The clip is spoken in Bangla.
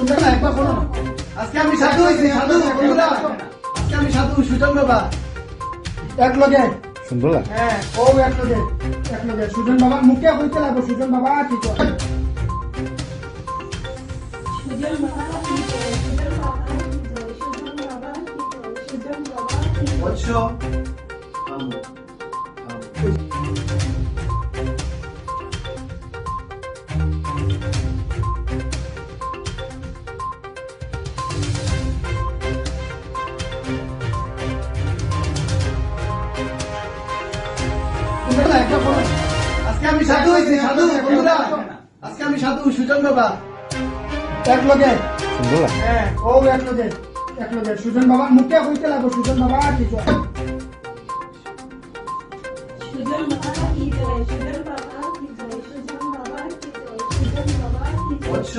শুনবে না একবার বলো না। আজকে আমি সাধু হইছি, সাধু বন্ধুরা। আজকে আমি সাধু সুজন বাবা এক লগে শুনবো না? হ্যাঁ ও এক লগে সুজন বাবা মুখে কইতে লাগবো সুজন বাবা ঠিক আছে সুজন বাবা কি করে? সুজন বাবা কি করে? সুজন বাবা কি করে? সুজন বাবা কি করে? বৎস আজকে আমি সাধু হইছি, সাধু বন্ধুরা। আজকে আমি সাধু সুজন বাবা এক লগে শুনবো না? হ্যাঁ ও এক লগে সুজন বাবা মুখে কইতে লাগবো সুজন বাবা ঠিক আছে সুজন বাবা কি করে? সুজন বাবা কি করে? সুজন বাবা কি করে? সুজন বাবা কি করে? বৎস